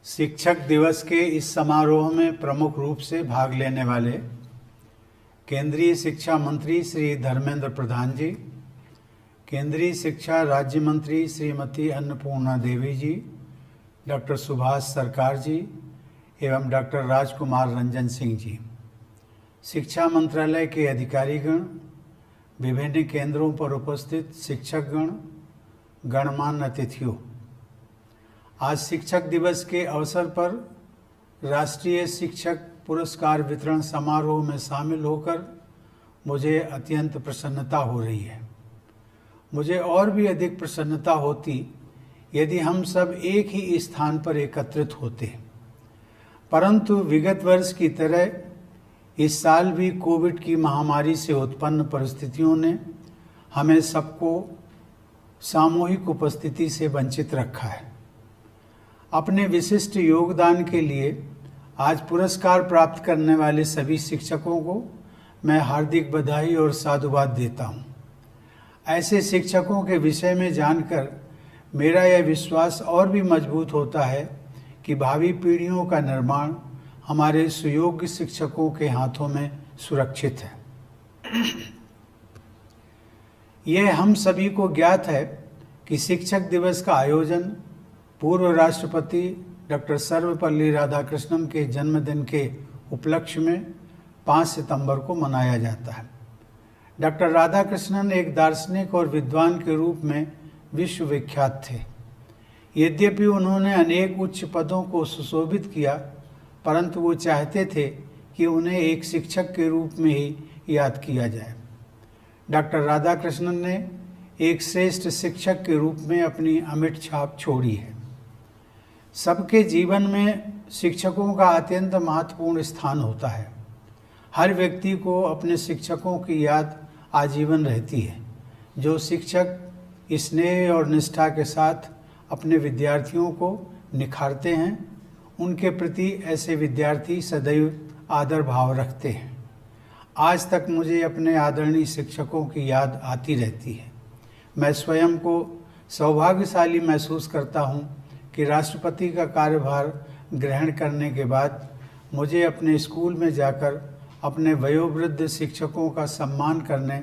शिक्षक दिवस के इस समारोह में प्रमुख रूप से भाग लेने वाले केंद्रीय शिक्षा मंत्री श्री धर्मेंद्र प्रधान जी, केंद्रीय शिक्षा राज्य मंत्री श्रीमती अन्नपूर्णा देवी जी, डॉक्टर सुभाष सरकार जी एवं डॉक्टर राजकुमार रंजन सिंह जी, शिक्षा मंत्रालय के अधिकारीगण, विभिन्न केंद्रों पर उपस्थित शिक्षकगण, गणमान्य अतिथियों, आज शिक्षक दिवस के अवसर पर राष्ट्रीय शिक्षक पुरस्कार वितरण समारोह में शामिल होकर मुझे अत्यंत प्रसन्नता हो रही है। मुझे और भी अधिक प्रसन्नता होती यदि हम सब एक ही स्थान पर एकत्रित होते, परंतु विगत वर्ष की तरह इस साल भी कोविड की महामारी से उत्पन्न परिस्थितियों ने हमें सबको सामूहिक उपस्थिति से वंचित रखा है। अपने विशिष्ट योगदान के लिए आज पुरस्कार प्राप्त करने वाले सभी शिक्षकों को मैं हार्दिक बधाई और साधुवाद देता हूं। ऐसे शिक्षकों के विषय में जानकर मेरा यह विश्वास और भी मजबूत होता है कि भावी पीढ़ियों का निर्माण हमारे सुयोग्य शिक्षकों के हाथों में सुरक्षित है। यह हम सभी को ज्ञात है कि शिक्षक दिवस का आयोजन पूर्व राष्ट्रपति डॉक्टर सर्वपल्ली राधाकृष्णन के जन्मदिन के उपलक्ष्य में 5 सितंबर को मनाया जाता है। डॉक्टर राधाकृष्णन एक दार्शनिक और विद्वान के रूप में विश्वविख्यात थे। यद्यपि उन्होंने अनेक उच्च पदों को सुशोभित किया, परंतु वो चाहते थे कि उन्हें एक शिक्षक के रूप में ही याद किया जाए। डॉक्टर राधाकृष्णन ने एक श्रेष्ठ शिक्षक के रूप में अपनी अमिट छाप छोड़ी है। सबके जीवन में शिक्षकों का अत्यंत महत्वपूर्ण स्थान होता है। हर व्यक्ति को अपने शिक्षकों की याद आजीवन रहती है। जो शिक्षक स्नेह और निष्ठा के साथ अपने विद्यार्थियों को निखारते हैं, उनके प्रति ऐसे विद्यार्थी सदैव आदर भाव रखते हैं। आज तक मुझे अपने आदरणीय शिक्षकों की याद आती रहती है। मैं स्वयं को सौभाग्यशाली महसूस करता हूँ कि राष्ट्रपति का कार्यभार ग्रहण करने के बाद मुझे अपने स्कूल में जाकर अपने वयोवृद्ध शिक्षकों का सम्मान करने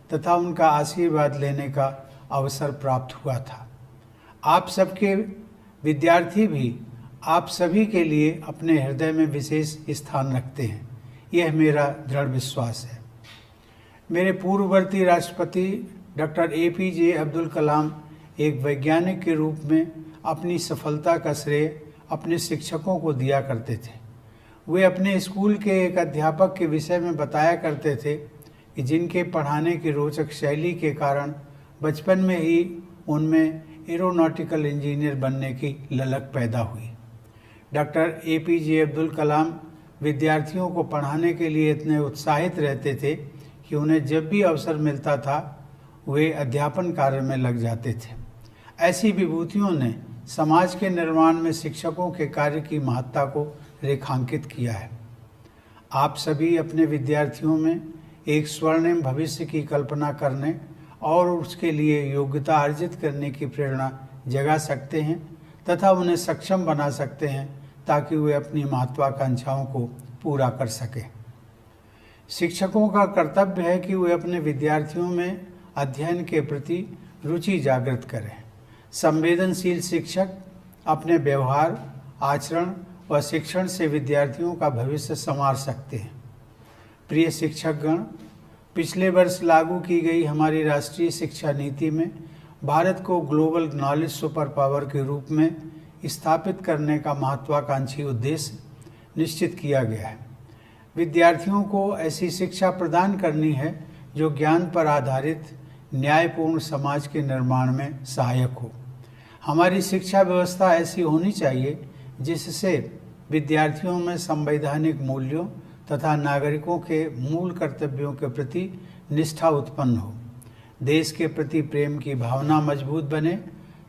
तथा उनका आशीर्वाद लेने का अवसर प्राप्त हुआ था। आप सबके विद्यार्थी भी आप सभी के लिए अपने हृदय में विशेष स्थान रखते हैं, यह मेरा दृढ़ विश्वास है। मेरे पूर्ववर्ती राष्ट्रपति डॉक्टर APJ अब्दुल कलाम एक वैज्ञानिक के रूप में अपनी सफलता का श्रेय अपने शिक्षकों को दिया करते थे। वे अपने स्कूल के एक अध्यापक के विषय में बताया करते थे कि जिनके पढ़ाने की रोचक शैली के कारण बचपन में ही उनमें एरोनॉटिकल इंजीनियर बनने की ललक पैदा हुई। डॉक्टर APJ अब्दुल कलाम विद्यार्थियों को पढ़ाने के लिए इतने उत्साहित रहते थे कि उन्हें जब भी अवसर मिलता था वे अध्यापन कार्य में लग जाते थे। ऐसी विभूतियों ने समाज के निर्माण में शिक्षकों के कार्य की महत्ता को रेखांकित किया है। आप सभी अपने विद्यार्थियों में एक स्वर्णिम भविष्य की कल्पना करने और उसके लिए योग्यता अर्जित करने की प्रेरणा जगा सकते हैं तथा उन्हें सक्षम बना सकते हैं ताकि वे अपनी महत्वाकांक्षाओं को पूरा कर सकें। शिक्षकों का कर्तव्य है कि वे अपने विद्यार्थियों में अध्ययन के प्रति रुचि जागृत करें। संवेदनशील शिक्षक अपने व्यवहार, आचरण व शिक्षण से विद्यार्थियों का भविष्य संवार सकते हैं। प्रिय शिक्षकगण, पिछले वर्ष लागू की गई हमारी राष्ट्रीय शिक्षा नीति में भारत को ग्लोबल नॉलेज सुपर पावर के रूप में स्थापित करने का महत्वाकांक्षी उद्देश्य निश्चित किया गया है। विद्यार्थियों को ऐसी शिक्षा प्रदान करनी है जो ज्ञान पर आधारित न्यायपूर्ण समाज के निर्माण में सहायक हो। हमारी शिक्षा व्यवस्था ऐसी होनी चाहिए जिससे विद्यार्थियों में संवैधानिक मूल्यों तथा नागरिकों के मूल कर्तव्यों के प्रति निष्ठा उत्पन्न हो, देश के प्रति प्रेम की भावना मजबूत बने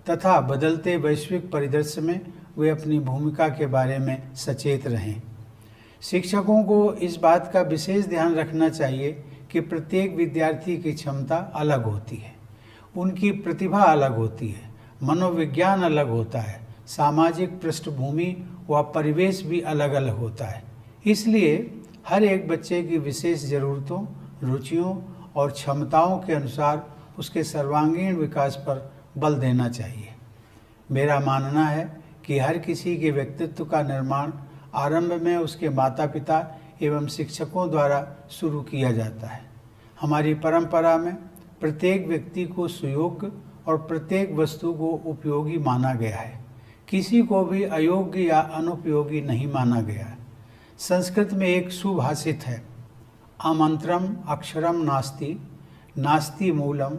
तथा बदलते वैश्विक परिदृश्य में वे अपनी भूमिका के बारे में सचेत रहें। शिक्षकों को इस बात का विशेष ध्यान रखना चाहिए कि प्रत्येक विद्यार्थी की क्षमता अलग होती है, उनकी प्रतिभा अलग होती है, मनोविज्ञान अलग होता है, सामाजिक पृष्ठभूमि व परिवेश भी अलग अलग होता है। इसलिए हर एक बच्चे की विशेष ज़रूरतों, रुचियों और क्षमताओं के अनुसार उसके सर्वांगीण विकास पर बल देना चाहिए। मेरा मानना है कि हर किसी के व्यक्तित्व का निर्माण आरंभ में उसके माता पिता एवं शिक्षकों द्वारा शुरू किया जाता है। हमारी परंपरा में प्रत्येक व्यक्ति को सुयोग्य और प्रत्येक वस्तु को उपयोगी माना गया है। किसी को भी अयोग्य या अनुपयोगी नहीं माना गया है। संस्कृत में एक सुभाषित है, आमंत्रम अक्षरम नास्ति, नास्ति मूलम,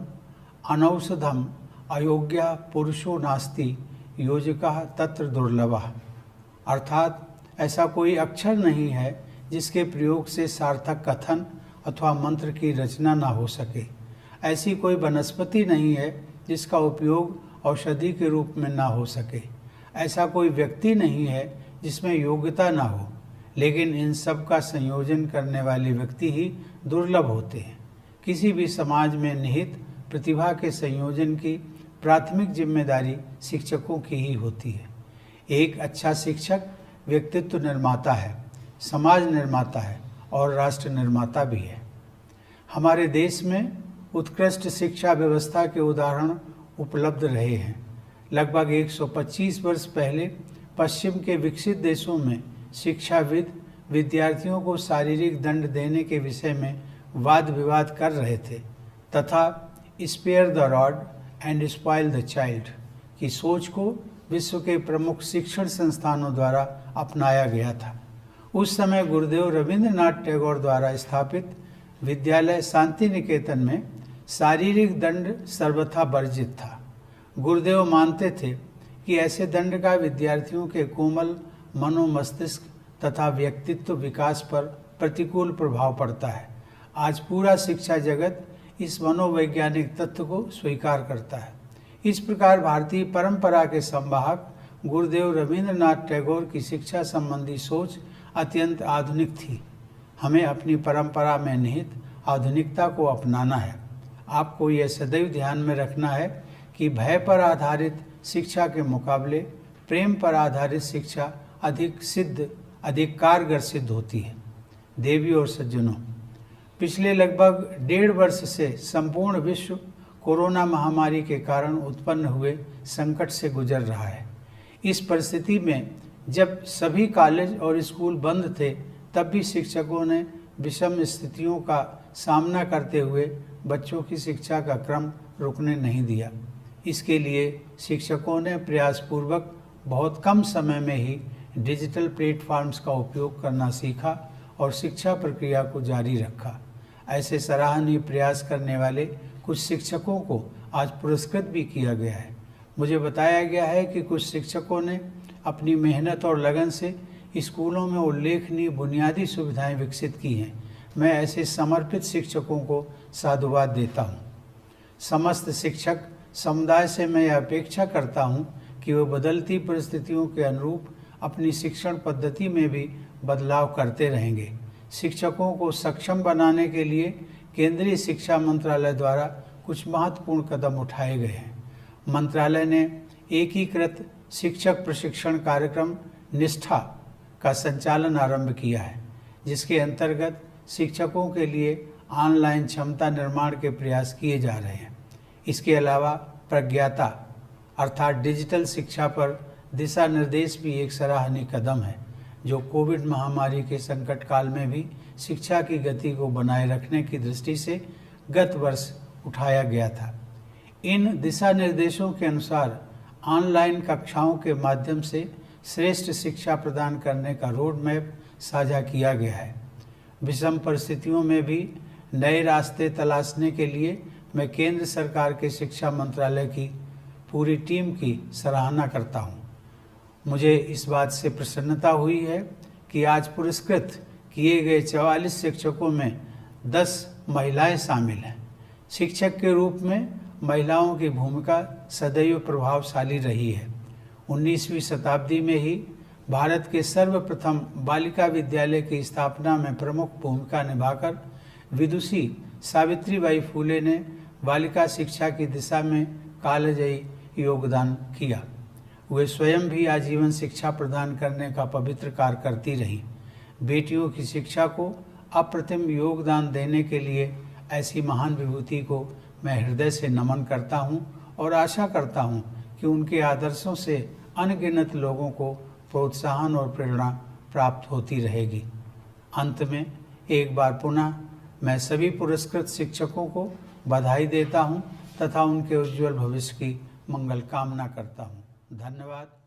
अनौषधम, अयोग्य पुरुषो नास्ति, योजकः तत्र दुर्लभः। अर्थात ऐसा कोई अक्षर नहीं है जिसके प्रयोग से सार्थक कथन अथवा मंत्र की रचना ना हो सके। ऐसी कोई वनस्पति नहीं है जिसका उपयोग औषधि के रूप में ना हो सके। ऐसा कोई व्यक्ति नहीं है जिसमें योग्यता ना हो, लेकिन इन सब का संयोजन करने वाले व्यक्ति ही दुर्लभ होते हैं। किसी भी समाज में निहित प्रतिभा के संयोजन की प्राथमिक जिम्मेदारी शिक्षकों की ही होती है। एक अच्छा शिक्षक व्यक्तित्व निर्माता है, समाज निर्माता है और राष्ट्र निर्माता भी है। हमारे देश में उत्कृष्ट शिक्षा व्यवस्था के उदाहरण उपलब्ध रहे हैं। लगभग 125 वर्ष पहले पश्चिम के विकसित देशों में शिक्षाविद विद्यार्थियों को शारीरिक दंड देने के विषय में वाद विवाद कर रहे थे तथा spare the rod and spoil the child की सोच को विश्व के प्रमुख शिक्षण संस्थानों द्वारा अपनाया गया था। उस समय गुरुदेव रविंद्रनाथ टैगोर द्वारा स्थापित विद्यालय शांति निकेतन में शारीरिक दंड सर्वथा वर्जित था। गुरुदेव मानते थे कि ऐसे दंड का विद्यार्थियों के कोमल मनोमस्तिष्क तथा व्यक्तित्व विकास पर प्रतिकूल प्रभाव पड़ता है। आज पूरा शिक्षा जगत इस मनोवैज्ञानिक तत्व को स्वीकार करता है। इस प्रकार भारतीय परंपरा के संवाहक गुरुदेव रविंद्रनाथ टैगोर की शिक्षा संबंधी सोच अत्यंत आधुनिक थी। हमें अपनी परंपरा में निहित आधुनिकता को अपनाना है। आपको यह सदैव ध्यान में रखना है कि भय पर आधारित शिक्षा के मुकाबले प्रेम पर आधारित शिक्षा अधिक कारगर सिद्ध होती है। देवी और सज्जनों, पिछले लगभग 1.5 वर्ष से संपूर्ण विश्व कोरोना महामारी के कारण उत्पन्न हुए संकट से गुजर रहा है। इस परिस्थिति में जब सभी कॉलेज और स्कूल बंद थे, तब भी शिक्षकों ने विषम स्थितियों का सामना करते हुए बच्चों की शिक्षा का क्रम रुकने नहीं दिया। इसके लिए शिक्षकों ने प्रयासपूर्वक बहुत कम समय में ही डिजिटल प्लेटफॉर्म्स का उपयोग करना सीखा और शिक्षा प्रक्रिया को जारी रखा। ऐसे सराहनीय प्रयास करने वाले कुछ शिक्षकों को आज पुरस्कृत भी किया गया है। मुझे बताया गया है कि कुछ शिक्षकों ने अपनी मेहनत और लगन से स्कूलों में उल्लेखनीय बुनियादी सुविधाएं विकसित की हैं। मैं ऐसे समर्पित शिक्षकों को साधुवाद देता हूं। समस्त शिक्षक समुदाय से मैं यह अपेक्षा करता हूं कि वे बदलती परिस्थितियों के अनुरूप अपनी शिक्षण पद्धति में भी बदलाव करते रहेंगे। शिक्षकों को सक्षम बनाने के लिए केंद्रीय शिक्षा मंत्रालय द्वारा कुछ महत्वपूर्ण कदम उठाए गए हैं। मंत्रालय ने एकीकृत शिक्षक प्रशिक्षण कार्यक्रम निष्ठा का संचालन आरंभ किया है, जिसके अंतर्गत शिक्षकों के लिए ऑनलाइन क्षमता निर्माण के प्रयास किए जा रहे हैं। इसके अलावा प्रज्ञाता अर्थात डिजिटल शिक्षा पर दिशा निर्देश भी एक सराहनीय कदम है, जो कोविड महामारी के संकट काल में भी शिक्षा की गति को बनाए रखने की दृष्टि से गत वर्ष उठाया गया था। इन दिशा निर्देशों के अनुसार ऑनलाइन कक्षाओं के माध्यम से श्रेष्ठ शिक्षा प्रदान करने का रोड मैप साझा किया गया है। विषम परिस्थितियों में भी नए रास्ते तलाशने के लिए मैं केंद्र सरकार के शिक्षा मंत्रालय की पूरी टीम की सराहना करता हूं। मुझे इस बात से प्रसन्नता हुई है कि आज पुरस्कृत किए गए 44 शिक्षकों में 10 महिलाएं शामिल हैं। शिक्षक के रूप में महिलाओं की भूमिका सदैव प्रभावशाली रही है। 19वीं शताब्दी में ही भारत के सर्वप्रथम बालिका विद्यालय की स्थापना में प्रमुख भूमिका निभाकर विदुषी सावित्रीबाई फूले ने बालिका शिक्षा की दिशा में कालजयी योगदान किया। वे स्वयं भी आजीवन शिक्षा प्रदान करने का पवित्र कार्य करती रहीं। बेटियों की शिक्षा को अप्रतिम योगदान देने के लिए ऐसी महान विभूति को मैं हृदय से नमन करता हूँ और आशा करता हूँ कि उनके आदर्शों से अनगिनत लोगों को प्रोत्साहन और प्रेरणा प्राप्त होती रहेगी। अंत में एक बार पुनः मैं सभी पुरस्कृत शिक्षकों को बधाई देता हूँ तथा उनके उज्जवल भविष्य की मंगल कामना करता हूँ। धन्यवाद।